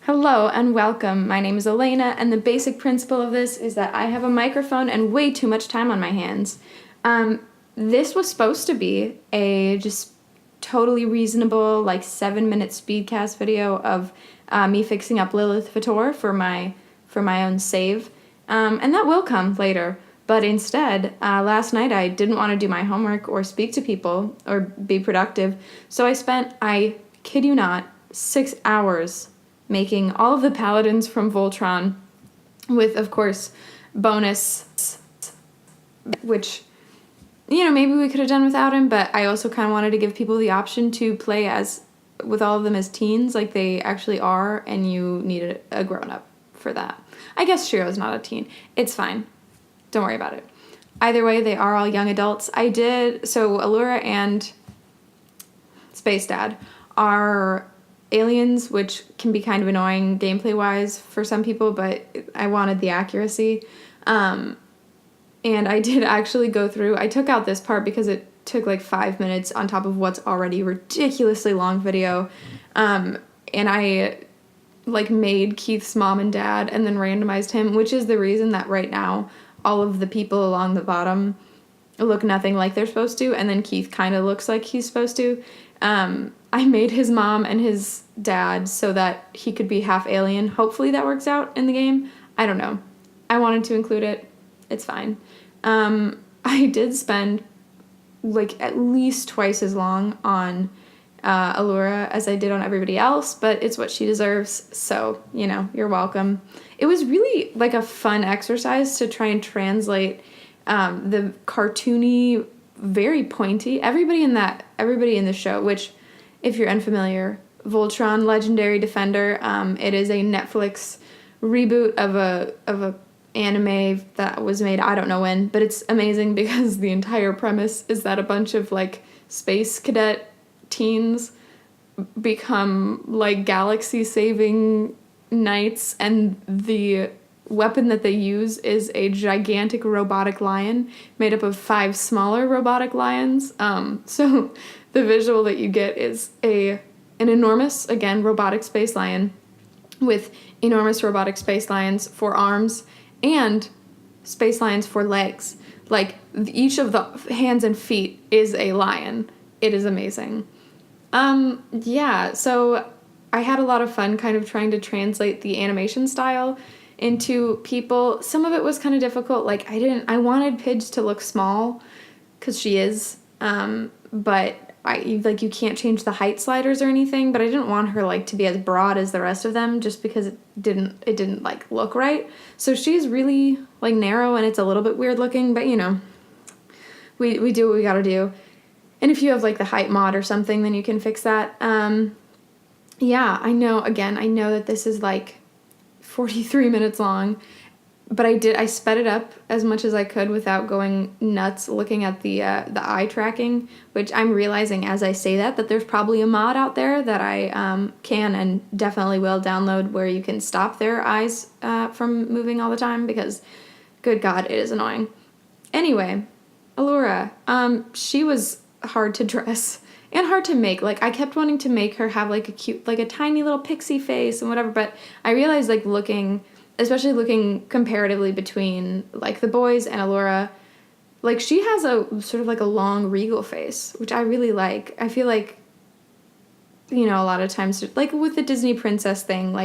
Hello and welcome. My name is Elena, and the basic principle of this is that I have a microphone and way too much time on my hands. This was supposed to be a just totally reasonable, 7-minute speedcast video of me fixing up Lilith Vitor for my own save, and that will come later. But instead, last night I didn't want to do my homework or speak to people or be productive, so I kid you not, 6 hours making all of the paladins from Voltron with, of course, bonus, which, maybe we could have done without him, but I also kind of wanted to give people the option to play with all of them as teens like they actually are, and you need a grown-up for that. I guess Shiro's not a teen. It's fine. Don't worry about it. Either way, they are all young adults. So Allura and Space Dad are aliens, which can be kind of annoying gameplay-wise for some people, but I wanted the accuracy. And I did actually go through, I took out this part because it took 5 minutes on top of what's already a ridiculously long video. And I made Keith's mom and dad and then randomized him, which is the reason that right now all of the people along the bottom look nothing like they're supposed to, and then Keith kind of looks like he's supposed to. I made his mom and his dad so that he could be half alien. Hopefully that works out in the game. I don't know. I wanted to include it. It's fine. I did spend at least twice as long on Allura as I did on everybody else, but it's what she deserves, so, you're welcome. It was really a fun exercise to try and translate the cartoony, very pointy, everybody in the show, which, if you're unfamiliar, Voltron, Legendary Defender, it is a Netflix reboot of a anime that was made I don't know when, but it's amazing because the entire premise is that a bunch of space cadet teens become galaxy-saving knights, and the weapon that they use is a gigantic robotic lion made up of 5 smaller robotic lions. So the visual that you get is an enormous, again, robotic space lion with enormous robotic space lions for arms and space lions for legs. Each of the hands and feet is a lion. It is amazing. So I had a lot of fun kind of trying to translate the animation style into people. Some of it was kind of difficult. I wanted Pidge to look small, because she is, but you can't change the height sliders or anything, but I didn't want her to be as broad as the rest of them just because it didn't look right. So she's really narrow, and it's a little bit weird looking, but we do what we gotta do. And if you have the height mod or something, then you can fix that. I know that this is 43 minutes long, but I sped it up as much as I could without going nuts looking at the eye tracking, which I'm realizing as I say that there's probably a mod out there that I can and definitely will download where you can stop their eyes from moving all the time, because good God, it is annoying. Anyway, Allura, she was hard to dress and hard to make. I kept wanting to make her have a cute, a tiny little pixie face and whatever, but I realized especially looking comparatively between the boys and Allura, she has a sort of a long regal face, which I really like. I feel a lot of times with the Disney princess thing,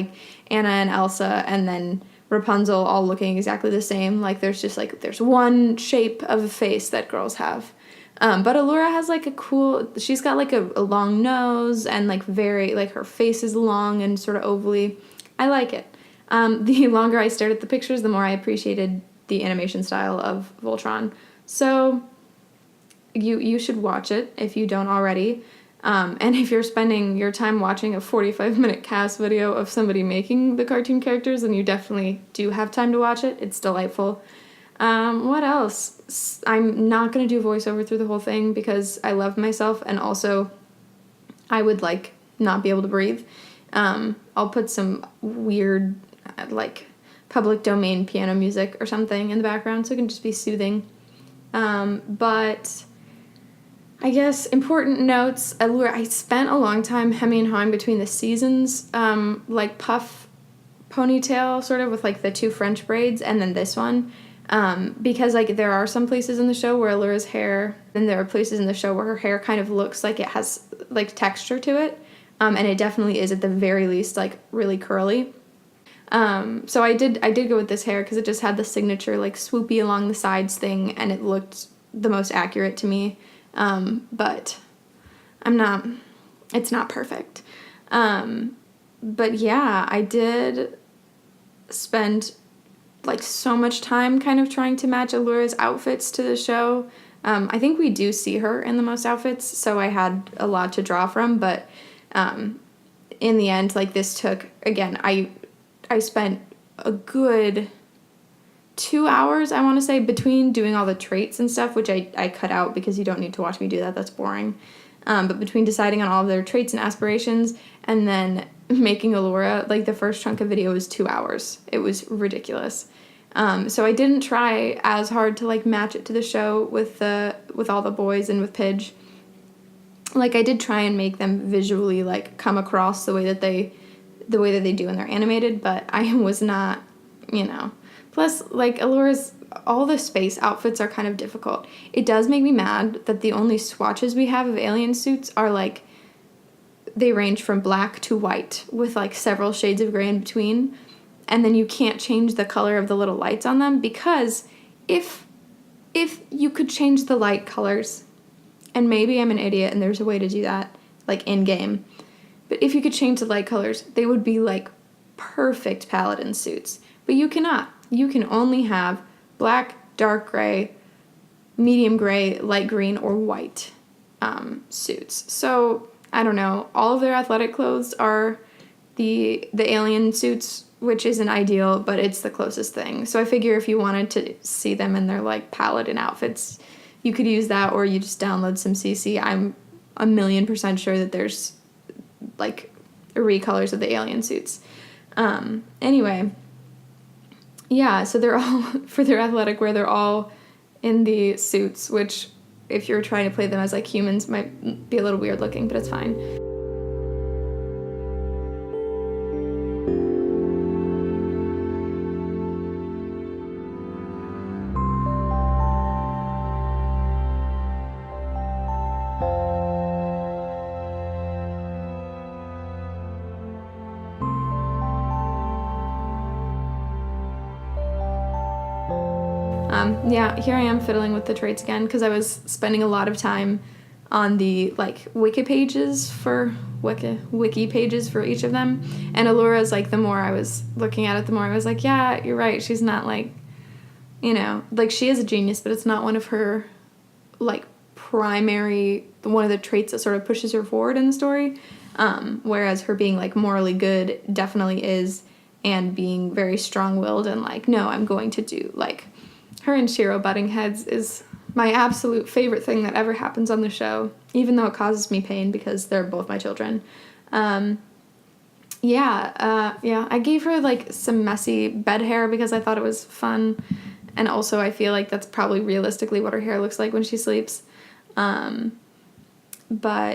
Anna and Elsa and then Rapunzel all looking exactly the same, there's just there's one shape of a face that girls have. But Allura has she's got a long nose and very, her face is long and sort of ovally. I like it. The longer I stared at the pictures, the more I appreciated the animation style of Voltron. So you should watch it if you don't already. And if you're spending your time watching a 45-minute cast video of somebody making the cartoon characters, then you definitely do have time to watch it. It's delightful. What else? I'm not going to do voiceover through the whole thing because I love myself, and also I would not be able to breathe. I'll put some weird public domain piano music or something in the background so it can just be soothing. But I guess important notes. I spent a long time hemming and hawing between the seasons. Puff ponytail sort of with like the 2 French braids, and then this one. Because like there are some places in the show where Allura's hair, and there are places in the show where her hair kind of looks like it has like texture to it. And it definitely is at the very least like really curly. So I did go with this hair because it just had the signature like swoopy along the sides thing, and it looked the most accurate to me. But it's not perfect. But yeah, I did spend like so much time kind of trying to match Allura's outfits to the show. I think we do see her in the most outfits, so I had a lot to draw from, but in the end, like this took, again, I spent a good 2 hours, I want to say, between doing all the traits and stuff, which I cut out because you don't need to watch me do that, that's boring. But between deciding on all of their traits and aspirations and then making Allura, like the first chunk of video was 2 hours. It was ridiculous. So I didn't try as hard to like match it to the show with all the boys and with Pidge. Like I did try and make them visually like come across the way that they do when they're animated, but I was not, Plus, like Allura's, all the space outfits are kind of difficult. It does make me mad that the only swatches we have of alien suits are like, they range from black to white with like several shades of gray in between. And then you can't change the color of the little lights on them, because if you could change the light colors, and maybe I'm an idiot and there's a way to do that, like in-game, but if you could change the light colors, they would be like perfect paladin suits. But you cannot. You can only have black, dark gray, medium gray, light green, or white suits. So, I don't know. All of their athletic clothes are the alien suits, which isn't ideal, but it's the closest thing. So I figure if you wanted to see them in their like paladin outfits, you could use that, or you just download some CC. I'm 1,000,000% sure that there's like recolors of the alien suits. Anyway, yeah, so they're all, for their athletic wear, they're all in the suits, which if you're trying to play them as like humans might be a little weird looking, but it's fine. Yeah, here I am fiddling with the traits again because I was spending a lot of time on the like wiki pages for each of them. And Allura's like, the more I was looking at it, the more I was like, yeah, you're right. She's not like, like she is a genius, but it's not one of her like one of the traits that sort of pushes her forward in the story. Whereas her being like morally good definitely is, and being very strong-willed and like, no, I'm going to do like. Her and Shiro butting heads is my absolute favorite thing that ever happens on the show, even though it causes me pain because they're both my children. I gave her like some messy bed hair because I thought it was fun, and also I feel like that's probably realistically what her hair looks like when she sleeps. But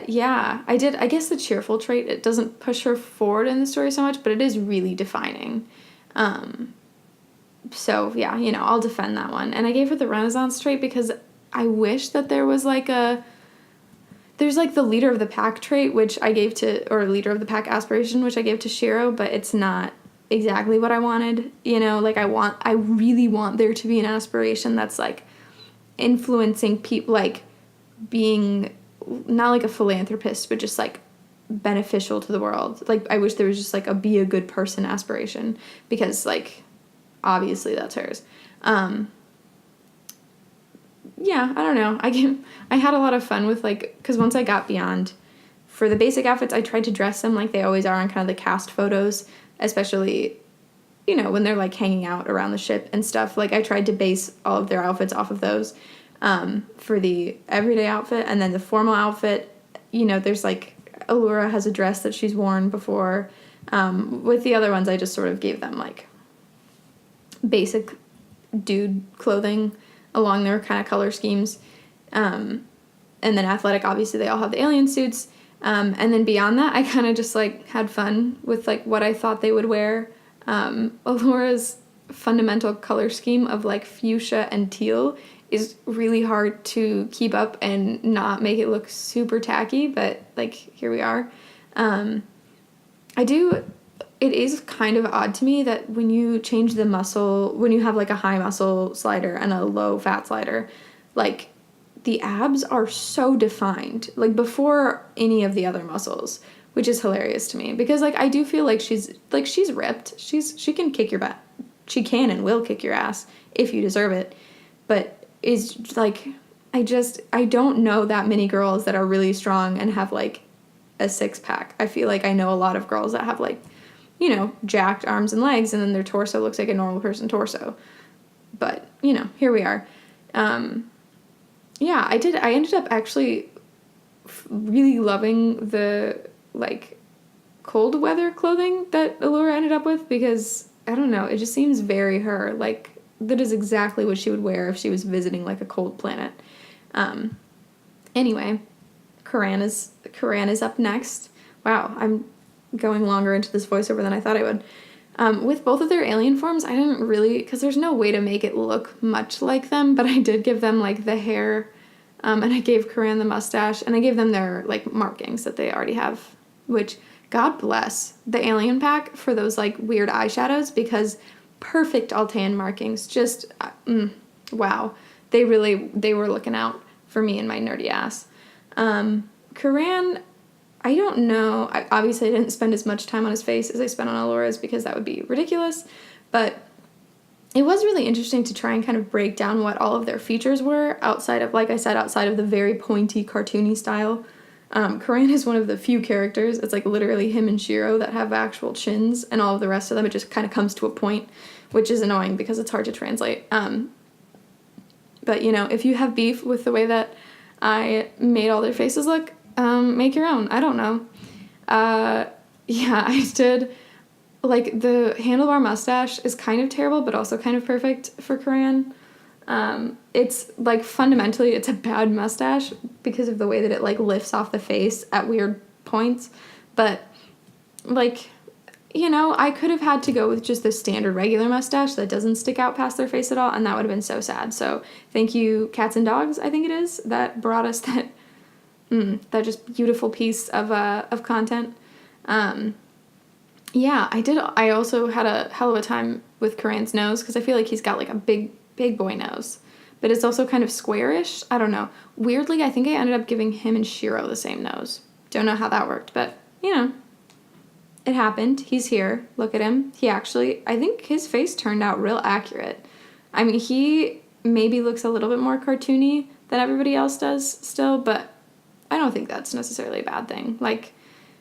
yeah, I guess the cheerful trait, it doesn't push her forward in the story so much, but it is really defining. So, yeah, I'll defend that one. And I gave her the Renaissance trait because I wish that there was there's like the leader of the pack trait, which I gave to, or leader of the pack aspiration, which I gave to Shiro, but it's not exactly what I wanted. Like I really want there to be an aspiration that's like influencing people, like being not like a philanthropist, but just like beneficial to the world. Like I wish there was just like a be a good person aspiration, because like obviously that's hers. Yeah, I don't know. I had a lot of fun with like, because once I got beyond, for the basic outfits, I tried to dress them like they always are on kind of the cast photos, especially, when they're like hanging out around the ship and stuff. Like I tried to base all of their outfits off of those for the everyday outfit. And then the formal outfit, there's like, Allura has a dress that she's worn before. With the other ones, I just sort of gave them like basic dude clothing along their kind of color schemes. And then athletic, obviously they all have the alien suits. And then beyond that, I kind of just like had fun with like what I thought they would wear. Alora's fundamental color scheme of like fuchsia and teal is really hard to keep up and not make it look super tacky, but like here we are. It is kind of odd to me that when you change the muscle, when you have like a high muscle slider and a low fat slider, like the abs are so defined, like before any of the other muscles, which is hilarious to me because like I do feel like she's ripped. She can kick your butt. She can and will kick your ass if you deserve it. But is like I don't know that many girls that are really strong and have like a six pack. I feel like I know a lot of girls that have like, you know, jacked arms and legs and then their torso looks like a normal person torso. But, you know, here we are. Yeah, I ended up actually really loving the like cold weather clothing that Allura ended up with because I don't know, it just seems very her. Like that is exactly what she would wear if she was visiting like a cold planet. Anyway, Karan is up next. Wow, I'm going longer into this voiceover than I thought I would. With both of their alien forms, I didn't really, because there's no way to make it look much like them, but I did give them like the hair, and I gave Karan the mustache, and I gave them their like markings that they already have, which God bless the alien pack for those like weird eyeshadows because perfect Altan markings, just wow, they were looking out for me and my nerdy ass. Karan, I don't know. Obviously, I didn't spend as much time on his face as I spent on Allura's because that would be ridiculous. But it was really interesting to try and kind of break down what all of their features were outside of, like I said, outside of the very pointy, cartoony style. Karan is one of the few characters. It's like literally him and Shiro that have actual chins, and all of the rest of them, it just kind of comes to a point, which is annoying because it's hard to translate. But, you know, if you have beef with the way that I made all their faces look, make your own. I don't know. Yeah, I did, like, the handlebar mustache is kind of terrible, but also kind of perfect for Karan. It's, like, fundamentally, it's a bad mustache because of the way that it, like, lifts off the face at weird points. But, like, you know, I could have had to go with just the standard regular mustache that doesn't stick out past their face at all, and that would have been so sad. So, thank you, Cats and Dogs, I think it is, that brought us that just beautiful piece of content. Yeah, I also had a hell of a time with Karan's nose because I feel like he's got like a big boy nose, but it's also kind of squarish. I don't know. Weirdly, I think I ended up giving him and Shiro the same nose. Don't know how that worked, but you know, it happened. He's here. Look at him. I think his face turned out real accurate. I mean, he maybe looks a little bit more cartoony than everybody else does still, but I don't think that's necessarily a bad thing. Like,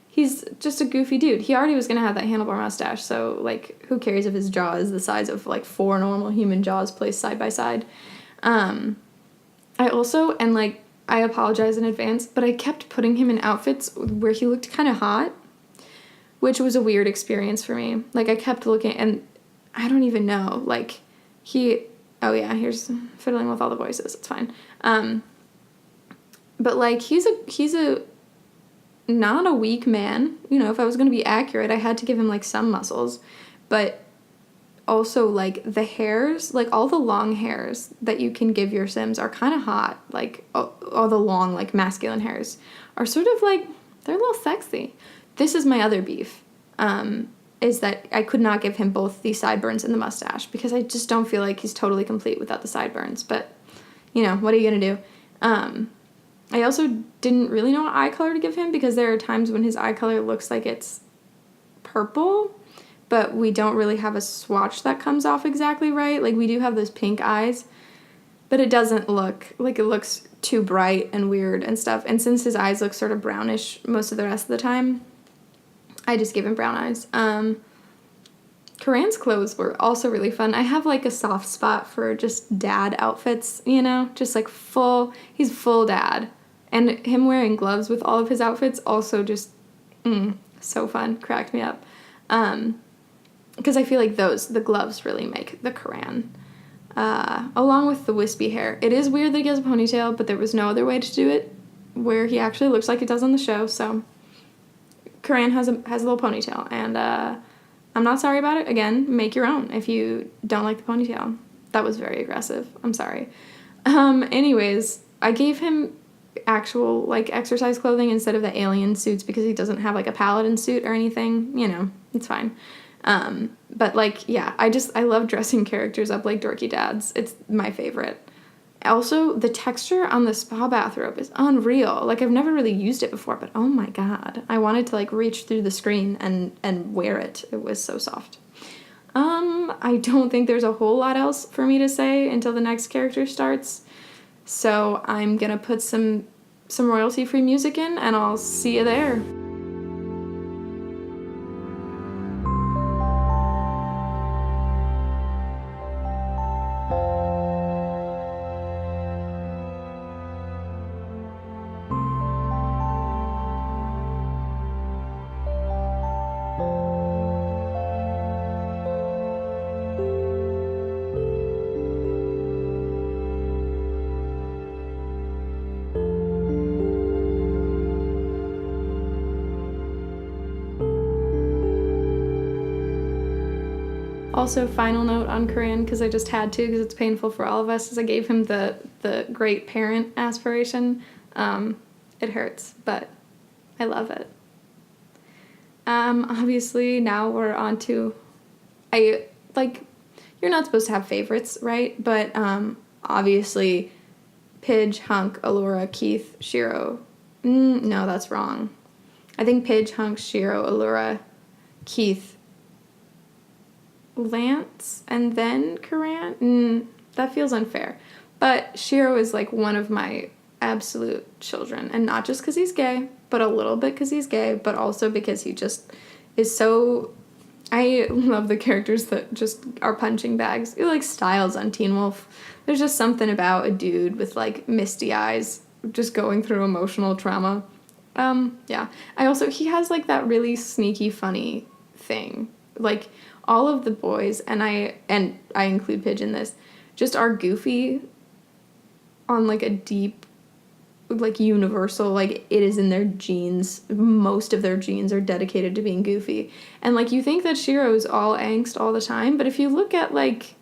he's just a goofy dude. He already was going to have that handlebar mustache, so, like, who cares if his jaw is the size of, like, 4 normal human jaws placed side by side. I apologize in advance, but I kept putting him in outfits where he looked kind of hot, which was a weird experience for me. Like, I kept looking, and I don't even know, like, here's fiddling with all the voices, it's fine. But, like, he's a not a weak man. You know, if I was going to be accurate, I had to give him, like, some muscles. But also, like, the hairs, like, all the long hairs that you can give your Sims are kind of hot. Like, all the long, like, masculine hairs are sort of, like, they're a little sexy. This is my other beef, is that I could not give him both the sideburns and the mustache because I just don't feel like he's totally complete without the sideburns. But, you know, what are you going to do? I also didn't really know what eye color to give him because there are times when his eye color looks like it's purple, but we don't really have a swatch that comes off exactly right. Like, we do have those pink eyes, but it doesn't look like it looks too bright and weird and stuff. And since his eyes look sort of brownish most of the rest of the time, I just gave him brown eyes. Karan's clothes were also really fun. I have, like, a soft spot for just dad outfits, you know? Just, like, he's full dad. And him wearing gloves with all of his outfits also just, so fun. Cracked me up. Because I feel like the gloves really make the Karan. Along with the wispy hair. It is weird that he has a ponytail, but there was no other way to do it where he actually looks like it does on the show, so Karan has a little ponytail, and I'm not sorry about it. Again, make your own if you don't like the ponytail. That was very aggressive. I'm sorry. Anyways, I gave him actual, like, exercise clothing instead of the alien suits because he doesn't have, like, a paladin suit or anything. You know, it's fine. But, like, yeah, I love dressing characters up like dorky dads. It's my favorite. Also, the texture on the spa bathrobe is unreal. Like, I've never really used it before, but oh my god. I wanted to, like, reach through the screen and wear it. It was so soft. I don't think there's a whole lot else for me to say until the next character starts. So I'm gonna put some royalty-free music in, and I'll see you there. Also, final note on Corinne, because I just had to, because it's painful for all of us, is I gave him the great parent aspiration. It hurts, but I love it. Obviously, now we're on to, you're not supposed to have favorites, right? But, obviously, Pidge, Hunk, Allura, Keith, Shiro. No, that's wrong. I think Pidge, Hunk, Shiro, Allura, Keith, Lance, and then Karan? That feels unfair. But Shiro is, like, one of my absolute children. And not just because he's gay, but a little bit because he's gay, but also because he just is so... I love the characters that just are punching bags. Like Styles on Teen Wolf. There's just something about a dude with, like, misty eyes just going through emotional trauma. Yeah. He has, like, that really sneaky funny thing. Like, all of the boys, and I include Pidge in this, just are goofy on, like, a deep, like, universal, like, it is in their genes. Most of their genes are dedicated to being goofy. And, like, you think that Shiro's all angst all the time, but if you look at, like,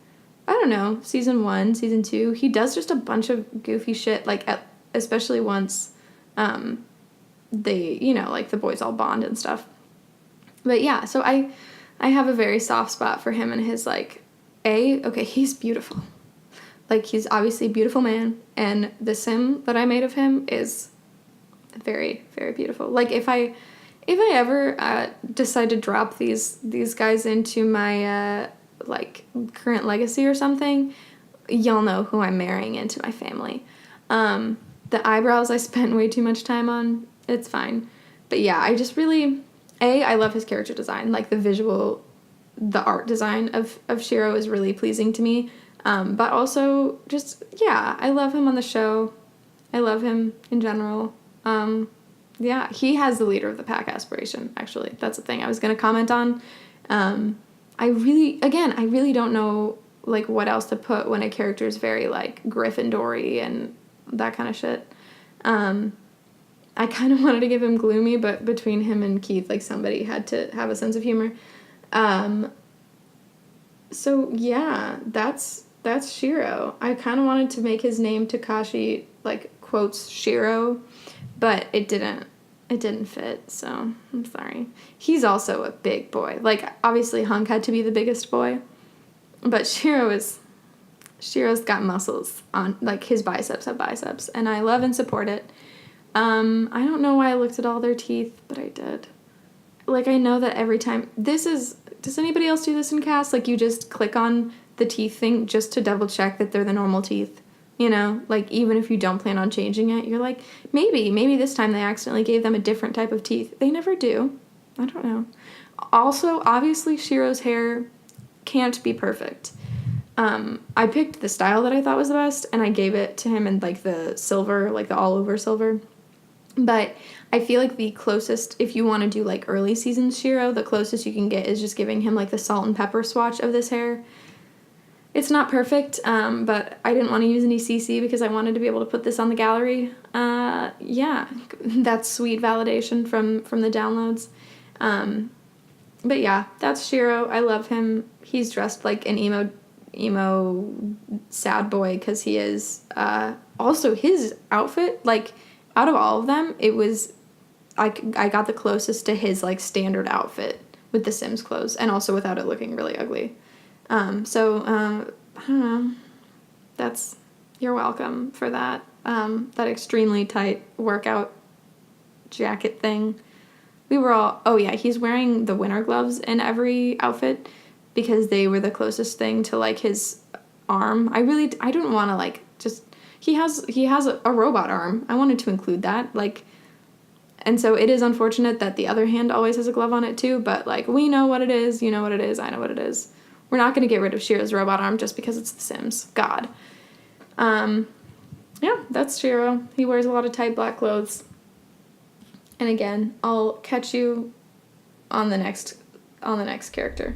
I don't know, season 1, season 2, he does just a bunch of goofy shit, like, especially once they, you know, like, the boys all bond and stuff. But yeah, so I have a very soft spot for him and his, like, okay, he's beautiful. Like, he's obviously a beautiful man, and the sim that I made of him is very, very beautiful. Like, if I ever decide to drop these guys into my, like, current legacy or something, y'all know who I'm marrying into my family. The eyebrows I spent way too much time on, it's fine. But yeah, I just really... I love his character design. Like, the art design of Shiro is really pleasing to me. But also, just, yeah, I love him on the show. I love him in general. Yeah, he has the leader of the pack aspiration, actually. That's the thing I was going to comment on. I really don't know, like, what else to put when a character is very, like, Gryffindor-y and that kind of shit. I kind of wanted to give him Gloomy, but between him and Keith, like, somebody had to have a sense of humor. So, yeah, that's Shiro. I kind of wanted to make his name Takashi, like, quotes Shiro, but it didn't fit, so I'm sorry. He's also a big boy. Like, obviously Hunk had to be the biggest boy, but Shiro's got muscles on, like, his biceps have biceps, and I love and support it. I don't know why I looked at all their teeth, but I did. Like, I know that every time, does anybody else do this in cast? Like, you just click on the teeth thing just to double check that they're the normal teeth, you know? Like, even if you don't plan on changing it, you're like, maybe this time they accidentally gave them a different type of teeth. They never do. I don't know. Also, obviously, Shiro's hair can't be perfect. I picked the style that I thought was the best, and I gave it to him in, like, the silver, like, the all-over silver. But I feel like the closest, if you want to do, like, early season Shiro, the closest you can get is just giving him, like, the salt and pepper swatch of this hair. It's not perfect, but I didn't want to use any CC because I wanted to be able to put this on the gallery. Yeah, that's sweet validation from the downloads. But yeah, that's Shiro. I love him. He's dressed like an emo sad boy because he is. Also, his outfit, like, out of all of them, it was, I got the closest to his, like, standard outfit with the Sims clothes, and also without it looking really ugly. I don't know. You're welcome for that. That extremely tight workout jacket thing. We were all, oh yeah, he's wearing the winter gloves in every outfit because they were the closest thing to, like, his arm. I didn't want to, like, just, he has a robot arm. I wanted to include that, like, and so it is unfortunate that the other hand always has a glove on it too, but, like, we know what it is, you know what it is, I know what it is. We're not going to get rid of Shiro's robot arm just because it's The Sims. God. Yeah, that's Shiro. He wears a lot of tight black clothes. And again, I'll catch you on the next character.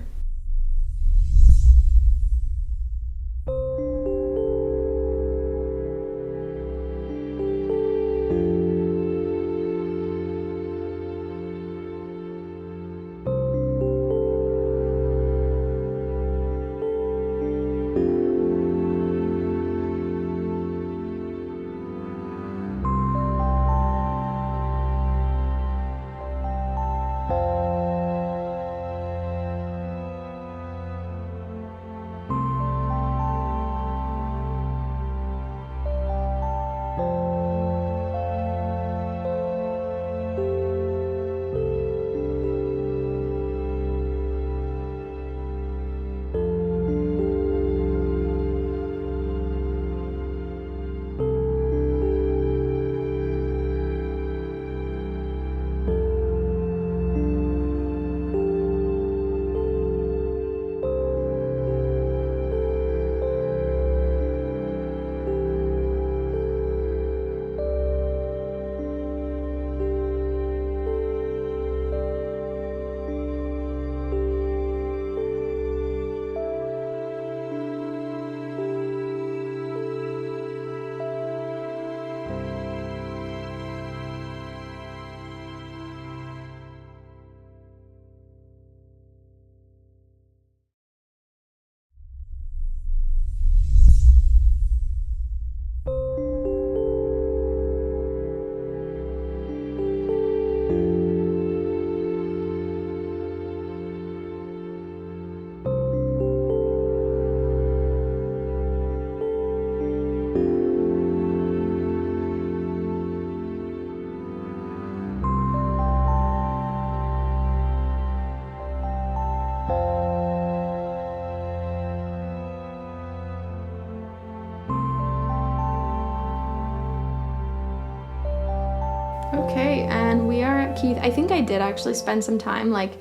Okay, and we are at Keith. I think I did actually spend some time, like,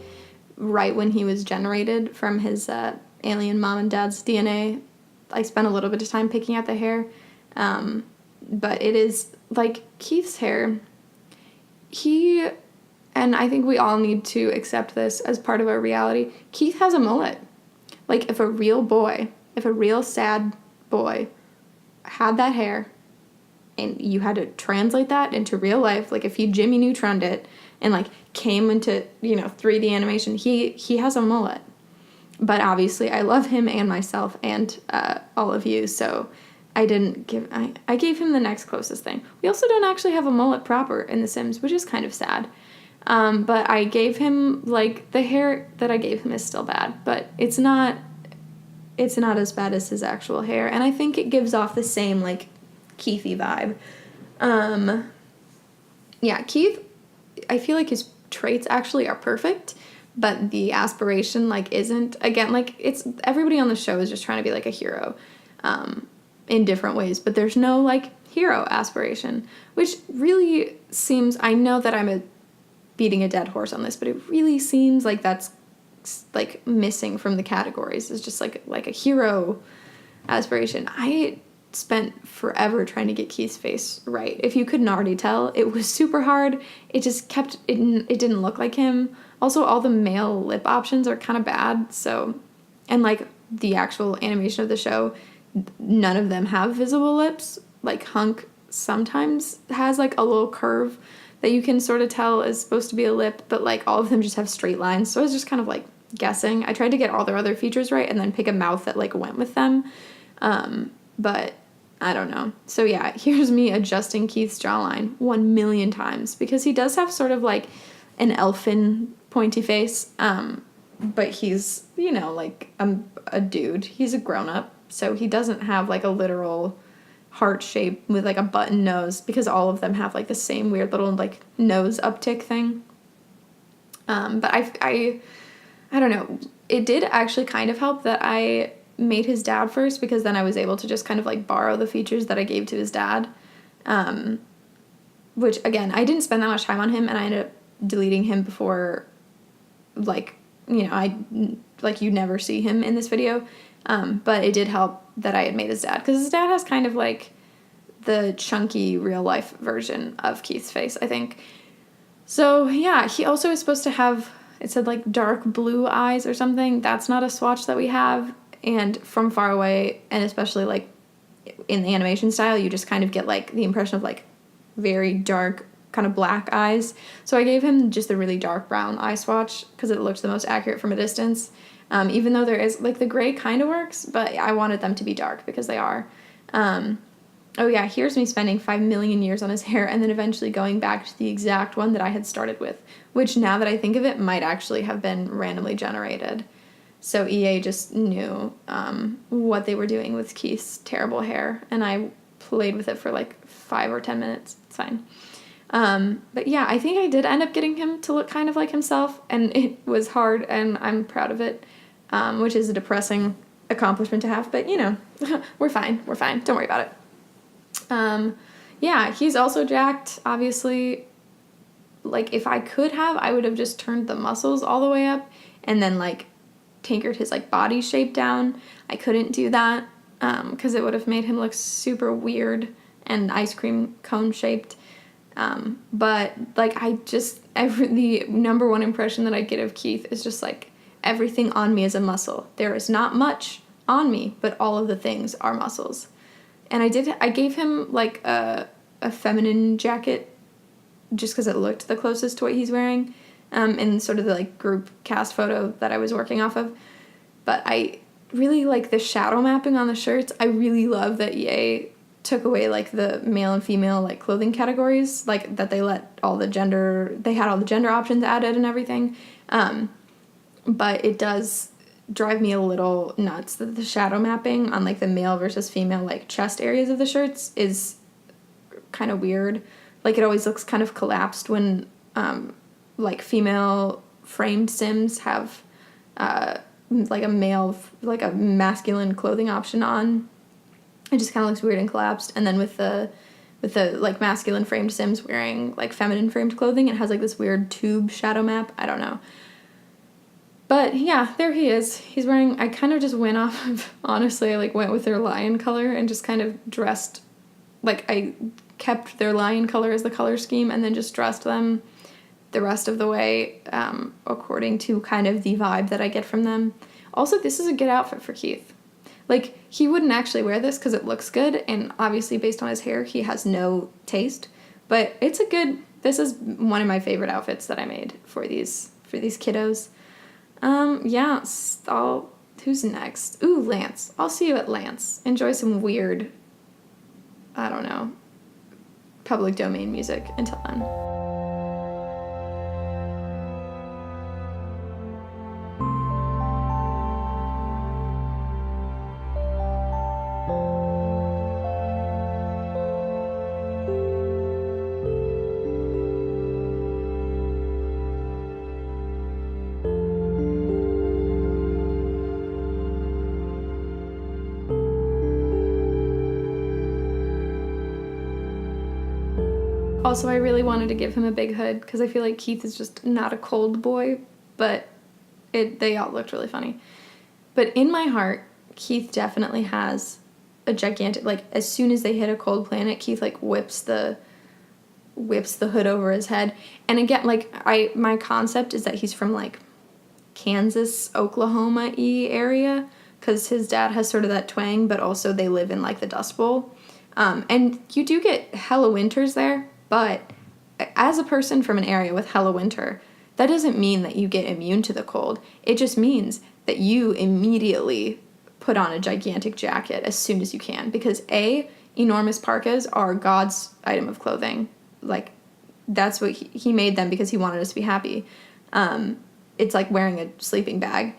right when he was generated from his alien mom and dad's DNA. I spent a little bit of time picking out the hair. But it is, like, Keith's hair, and I think we all need to accept this as part of our reality, Keith has a mullet. Like, if a real sad boy had that hair, and you had to translate that into real life, like if you Jimmy Neutroned it and, like, came into, 3D animation, he has a mullet. But obviously I love him and myself and all of you, so I gave him the next closest thing. We also don't actually have a mullet proper in The Sims, which is kind of sad. But I gave him, like, the hair that I gave him is still bad, but it's not as bad as his actual hair, and I think it gives off the same, like, Keithy vibe. Yeah, Keith, I feel like his traits actually are perfect, but the aspiration, like, isn't. Again, like, it's, everybody on the show is just trying to be, like, a hero, in different ways, but there's no, like, hero aspiration, which really seems, I know that I'm beating a dead horse on this, but it really seems like that's, like, missing from the categories. It's just, like a hero aspiration. I spent forever trying to get Keith's face right. If you couldn't already tell, it was super hard. It just kept, it didn't look like him. Also, all the male lip options are kind of bad, so, and, like, the actual animation of the show, none of them have visible lips. Like, Hunk sometimes has, like, a little curve, that you can sort of tell is supposed to be a lip, but like all of them just have straight lines. So I was just kind of like guessing. I tried to get all their other features right and then pick a mouth that like went with them. But I don't know. So yeah, here's me adjusting Keith's jawline 1,000,000 times because he does have sort of like an elfin pointy face. But he's, you know, like a dude. He's a grown-up, so he doesn't have like a literal heart shape with like a button nose because all of them have like the same weird little like nose uptick thing. But I don't know. It did actually kind of help that I made his dad first because then I was able to just kind of like borrow the features that I gave to his dad. Which again, I didn't spend that much time on him and I ended up deleting him before, like, you know, you never see him in this video. But it did help that I had made his dad because his dad has kind of like the chunky real life version of Keith's face, I think. So yeah, he also is supposed to have, it said like dark blue eyes or something. That's not a swatch that we have. And from far away, and especially like in the animation style, you just kind of get like the impression of like very dark kind of black eyes. So I gave him just a really dark brown eye swatch because it looked the most accurate from a distance. Even though there is like the gray kind of works, but I wanted them to be dark because they are. Oh yeah, here's me spending 5,000,000 years on his hair and then eventually going back to the exact one that I had started with, which now that I think of it might actually have been randomly generated. So EA just knew what they were doing with Keith's terrible hair, and I played with it for like 5 or 10 minutes. It's fine. But yeah, I think I did end up getting him to look kind of like himself, and it was hard, and I'm proud of it, which is a depressing accomplishment to have, but you know, we're fine, don't worry about it. Yeah, he's also jacked, obviously. Like, if I could have, I would have just turned the muscles all the way up, and then like tinkered his like body shape down. I couldn't do that, because it would have made him look super weird and ice cream cone shaped. But like the number one impression that I get of Keith is just like everything on me is a muscle. There is not much on me, but all of the things are muscles. And I gave him like a feminine jacket just because it looked the closest to what he's wearing, in sort of the like group cast photo that I was working off of. But I really like the shadow mapping on the shirts. I really love that EA took away like the male and female like clothing categories, like that they had all the gender options added and everything. But it does drive me a little nuts that the shadow mapping on like the male versus female like chest areas of the shirts is kind of weird. Like it always looks kind of collapsed when like female framed Sims have like a masculine clothing option on. It just kind of looks weird and collapsed. And then with the like masculine framed Sims wearing like feminine framed clothing, it has like this weird tube shadow map. I don't know. But yeah, there he is. He's wearing, I kind of just went off of, honestly, I like went with their lion color and just kind of dressed, like I kept their lion color as the color scheme and then just dressed them the rest of the way according to kind of the vibe that I get from them. Also, this is a good outfit for Keith. Like, he wouldn't actually wear this because it looks good, and obviously based on his hair, he has no taste. But this is one of my favorite outfits that I made for these kiddos. Yeah, who's next? Ooh, Lance. I'll see you at Lance. Enjoy some weird, I don't know, public domain music. Until then. Also, I really wanted to give him a big hood because I feel like Keith is just not a cold boy, but they all looked really funny. But in my heart, Keith definitely has a gigantic, like, as soon as they hit a cold planet, Keith, like, whips the hood over his head. And again, like, my concept is that he's from, like, Kansas, Oklahoma-y area, because his dad has sort of that twang, but also they live in, like, the Dust Bowl. And you do get hella winters there, but as a person from an area with hella winter, that doesn't mean that you get immune to the cold. It just means that you immediately put on a gigantic jacket as soon as you can, because enormous parkas are God's item of clothing. Like, that's what he made them, because he wanted us to be happy. It's like wearing a sleeping bag.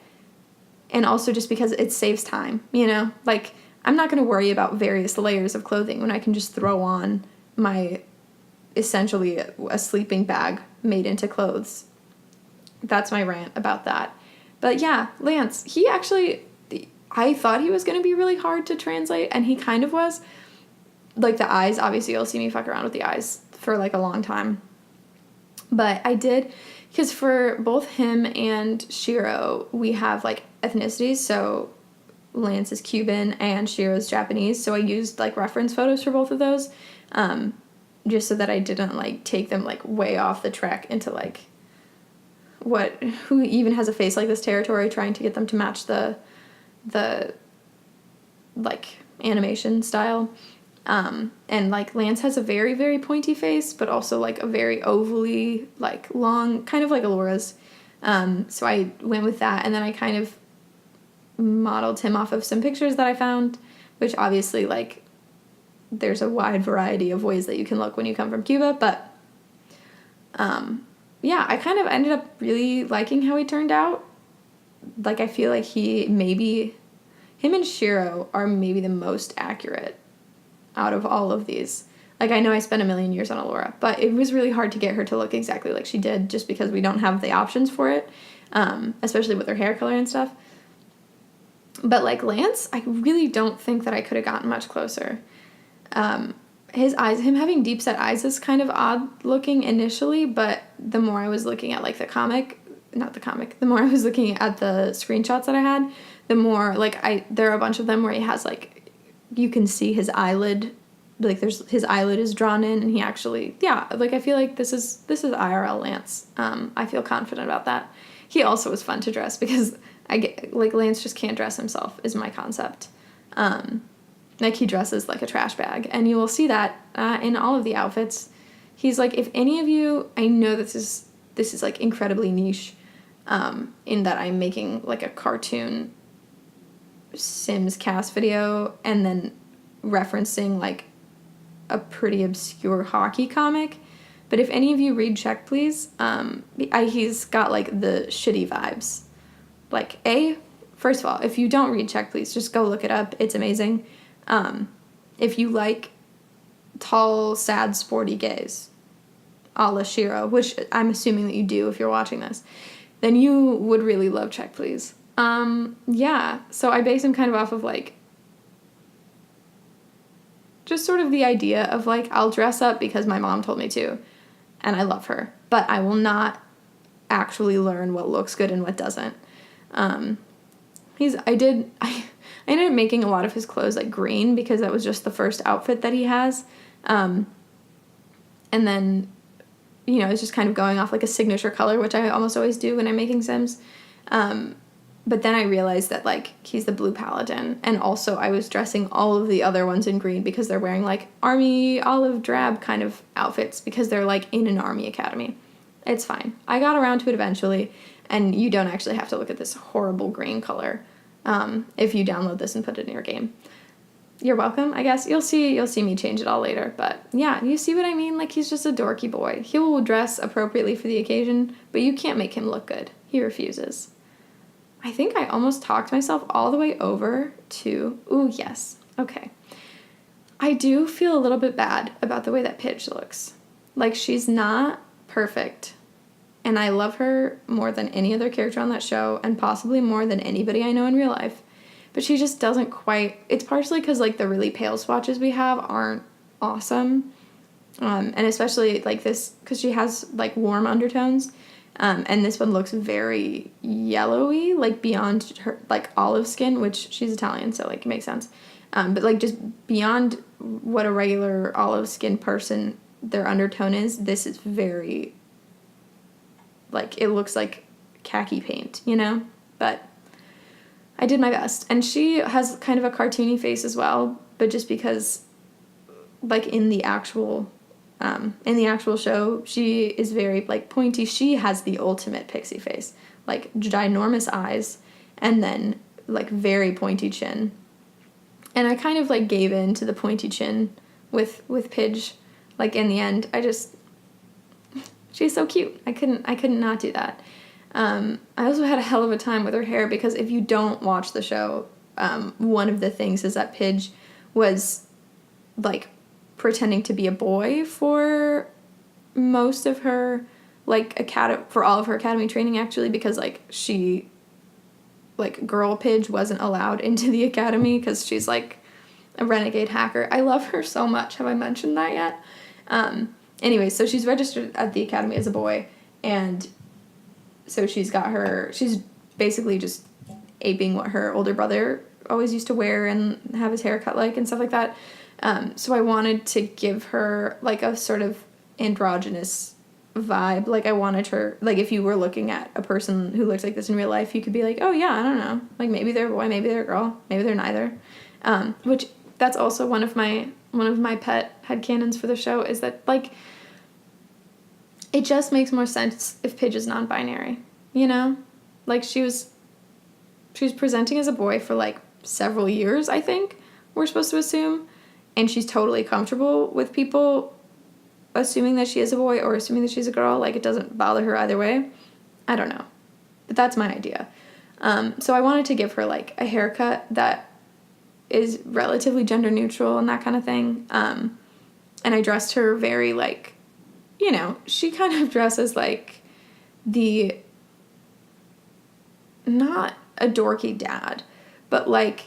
And also just because it saves time, you know? Like, I'm not going to worry about various layers of clothing when I can just throw on my essentially a sleeping bag made into clothes. That's my rant about that. But yeah, Lance, he actually, I thought he was going to be really hard to translate, and he kind of was. Like, the eyes, obviously you'll see me fuck around with the eyes for like a long time. But I did, because for both him and Shiro, we have like ethnicities, so Lance is Cuban and Shiro's Japanese, so I used like reference photos for both of those, just so that I didn't like take them like way off the track into like who even has a face like this territory, trying to get them to match the like animation style. And like Lance has a very, very pointy face, but also like a very ovally, like long, kind of like Alora's. So I went with that, and then I kind of modeled him off of some pictures that I found, which obviously like there's a wide variety of ways that you can look when you come from Cuba, but yeah, I kind of ended up really liking how he turned out. Like, I feel like him and Shiro are maybe the most accurate out of all of these. Like, I know I spent a million years on Alora, but it was really hard to get her to look exactly like she did, just because we don't have the options for it, especially with her hair color and stuff. But like Lance, I really don't think that I could have gotten much closer. His eyes, him having deep set eyes is kind of odd looking initially, but the more I was looking at like the more I was looking at the screenshots that I had, the more like there are a bunch of them where he has like, you can see his eyelid, like his eyelid is drawn in, and he actually, yeah, like I feel like this is IRL Lance. I feel confident about that. He also was fun to dress, because I get, like, Lance just can't dress himself is my concept. Like, he dresses like a trash bag, and you will see that in all of the outfits. He's like, if any of you, I know this is like incredibly niche, in that I'm making like a cartoon Sims cast video and then referencing like a pretty obscure hockey comic. But if any of you read Check Please, he's got like the shitty vibes. Like, first of all, if you don't read Check Please, just go look it up. It's amazing. If you like tall, sad, sporty gays, a la Shiro, which I'm assuming that you do if you're watching this, then you would really love Check Please. Yeah, so I base him kind of off of like just sort of the idea of like, I'll dress up because my mom told me to, and I love her, but I will not actually learn what looks good and what doesn't. I ended up making a lot of his clothes like green, because that was just the first outfit that he has. And then, you know, it's just kind of going off like a signature color, which I almost always do when I'm making Sims. But then I realized that like he's the blue paladin, and also I was dressing all of the other ones in green because they're wearing like army olive drab kind of outfits, because they're like in an army academy. It's fine. I got around to it eventually, and you don't actually have to look at this horrible green color if you download this and put it in your game. You're welcome, I guess. You'll see me change it all later. But yeah, you see what I mean? Like, he's just a dorky boy. He will dress appropriately for the occasion, but you can't make him look good. He refuses. I think I almost talked myself all the way over to... Ooh, yes. Okay. I do feel a little bit bad about the way that Pidge looks. Like, she's not perfect, and I love her more than any other character on that show, and possibly more than anybody I know in real life. But she just doesn't quite... It's partially because, like, the really pale swatches we have aren't awesome. And especially, like, this... Because she has, like, warm undertones. And this one looks very yellowy, like, beyond her, like, olive skin, which she's Italian, so, like, it makes sense. But, like, just beyond what a regular olive skin person, their undertone is, this is very... Like, it looks like khaki paint, you know? But I did my best. And she has kind of a cartoony face as well, but just because, like, in the actual In the actual show, she is very, like, pointy. She has the ultimate pixie face. Like, ginormous eyes, and then, like, very pointy chin. And I kind of, like, gave in to the pointy chin with Pidge. Like, in the end, she's so cute. I couldn't not do that. I also had a hell of a time with her hair, because if you don't watch the show, one of the things is that Pidge was, like, pretending to be a boy for most of her, like, for all of her academy training, actually, because, like, she, like, girl Pidge wasn't allowed into the academy because she's, like, a renegade hacker. I love her so much. Have I mentioned that yet? Anyway, so she's registered at the academy as a boy, and so she's basically just aping what her older brother always used to wear and have his hair cut like and stuff like that. So I wanted to give her, like, a sort of androgynous vibe. Like, I wanted her, like, if you were looking at a person who looks like this in real life, you could be like, oh yeah, I don't know. Like, maybe they're a boy, maybe they're a girl, maybe they're neither. Which, that's also one of my pet headcanons for the show, is that, like, it just makes more sense if Pidge is non-binary, you know? Like, she was presenting as a boy for, like, several years, I think, we're supposed to assume. And she's totally comfortable with people assuming that she is a boy or assuming that she's a girl. Like, it doesn't bother her either way. I don't know. But that's my idea. So I wanted to give her, like, a haircut that is relatively gender neutral and that kind of thing. And I dressed her very, like, you know, she kind of dresses like not a dorky dad, but, like,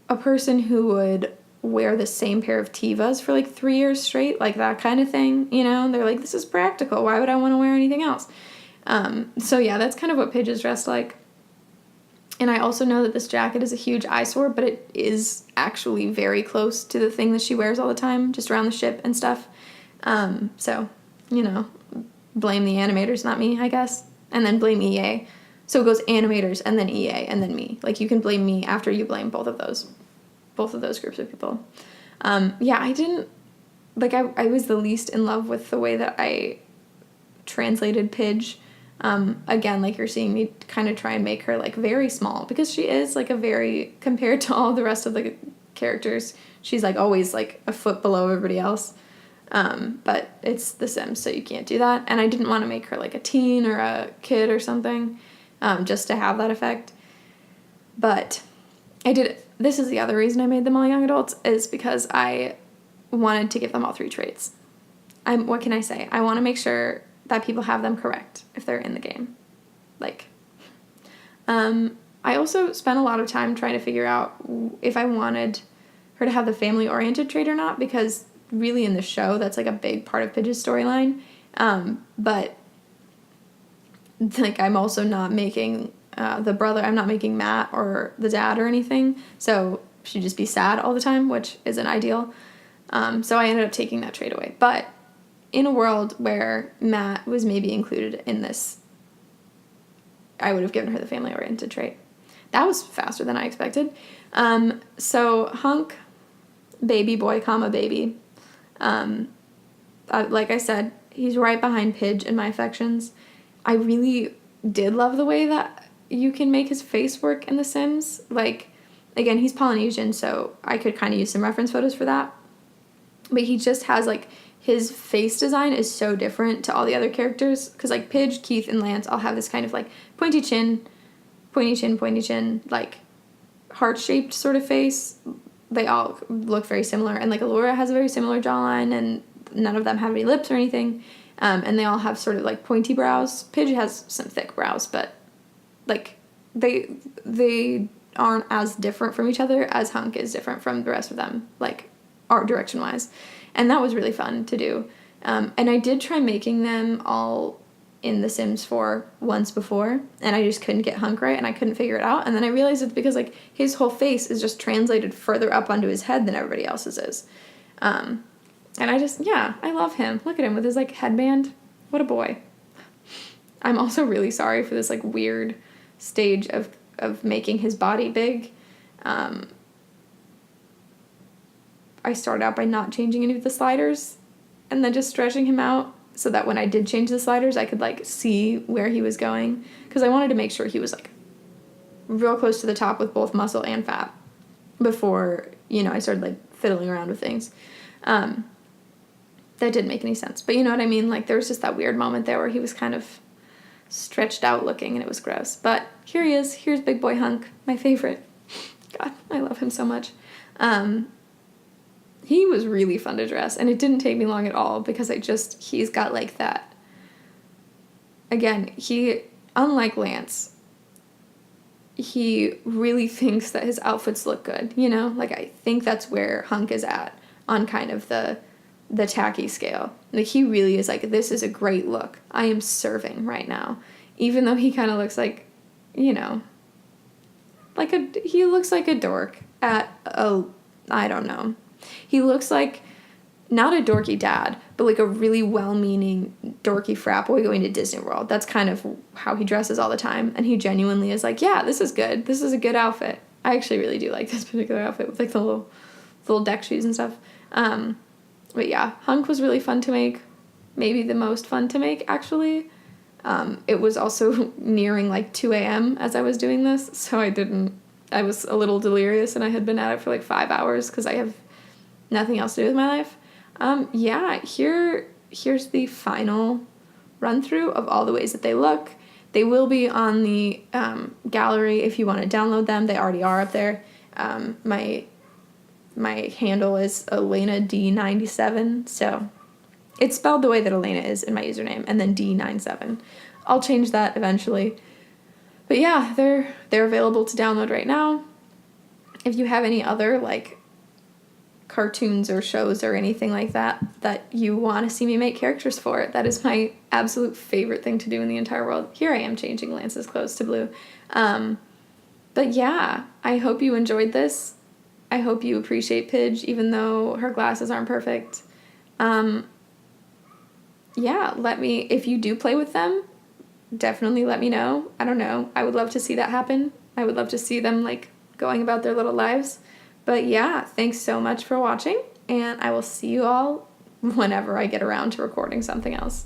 a person who would wear the same pair of Tevas for, like, 3 years straight, like, that kind of thing, you know? And they're like, this is practical. Why would I want to wear anything else? So, yeah, that's kind of what Pidge is dressed like. And I also know that this jacket is a huge eyesore, but it is actually very close to the thing that she wears all the time, just around the ship and stuff. So, you know, blame the animators, not me, I guess. And then blame EA. So it goes animators and then EA and then me. Like, you can blame me after you blame both of those groups of people. Yeah, I didn't, like, I was the least in love with the way that I translated Pidge. Again, like, you're seeing me kind of try and make her, like, very small, because she is, like, compared to all the rest of the characters, she's, like, always, like, a foot below everybody else. But it's The Sims, so you can't do that. And I didn't want to make her, like, a teen or a kid or something, just to have that effect. But this is the other reason I made them all young adults, is because I wanted to give them all 3 traits. What can I say? I want to make sure that people have them correct if they're in the game. Like, I also spent a lot of time trying to figure out if I wanted her to have the family-oriented trait or not, because really in the show, that's, like, a big part of Pidge's storyline. But, like, I'm also not making the brother, I'm not making Matt or the dad or anything, so she'd just be sad all the time, which isn't ideal. So I ended up taking that trait away. But in a world where Matt was maybe included in this, I would have given her the family-oriented trait. That was faster than I expected. So Hunk, baby boy, baby. Like I said, he's right behind Pidge in my affections. I really did love the way that you can make his face work in The Sims. Like, again, he's Polynesian, so I could kind of use some reference photos for that. But he just has, like, his face design is so different to all the other characters. Because, like, Pidge, Keith, and Lance all have this kind of, like, pointy chin, like, heart-shaped sort of face. They all look very similar. And, like, Allura has a very similar jawline, and none of them have any lips or anything. And they all have sort of, like, pointy brows. Pidge has some thick brows, but, like, they aren't as different from each other as Hunk is different from the rest of them, like, art direction-wise. And that was really fun to do. And I did try making them all in The Sims 4 once before, and I just couldn't get Hunk right, and I couldn't figure it out. And then I realized it's because, like, his whole face is just translated further up onto his head than everybody else's is. And I love him. Look at him with his, like, headband. What a boy. I'm also really sorry for this, like, weird stage of making his body big. I started out by not changing any of the sliders and then just stretching him out so that when I did change the sliders, I could, like, see where he was going. Because I wanted to make sure he was, like, real close to the top with both muscle and fat before, I started, like, fiddling around with things. That didn't make any sense. But you know what I mean? Like, there was just that weird moment there where he was kind of stretched out looking, and it was gross. But here he is. Here's Big Boy Hunk, my favorite. God, I love him so much. He was really fun to dress, and it didn't take me long at all because he's got, like, that. Again, unlike Lance, he really thinks that his outfits look good, Like, I think that's where Hunk is at on kind of the tacky scale. Like, he really is like, this is a great look. I am serving right now. Even though he kind of looks like, he looks like a dork I don't know. He looks like, not a dorky dad, but like a really well-meaning dorky frat boy going to Disney World. That's kind of how he dresses all the time. And he genuinely is like, yeah, this is good. This is a good outfit. I actually really do like this particular outfit with, like, the little deck shoes and stuff. But yeah, Hunk was really fun to make. Maybe the most fun to make, actually. It was also nearing, like, 2 a.m. as I was doing this, so I was a little delirious, and I had been at it for, like, 5 hours because I have nothing else to do with my life. Here's the final run-through of all the ways that they look. They will be on the gallery if you want to download them. They already are up there. My handle is ElenaD97, so it's spelled the way that Elena is in my username, and then D97. I'll change that eventually. But yeah, they're available to download right now. If you have any other, like, cartoons or shows or anything like that you want to see me make characters for, that is my absolute favorite thing to do in the entire world. Here I am changing Lance's clothes to blue. But yeah, I hope you enjoyed this. I hope you appreciate Pidge, even though her glasses aren't perfect. If you do play with them, definitely let me know. I don't know. I would love to see that happen. I would love to see them, like, going about their little lives. But yeah, thanks so much for watching, and I will see you all whenever I get around to recording something else.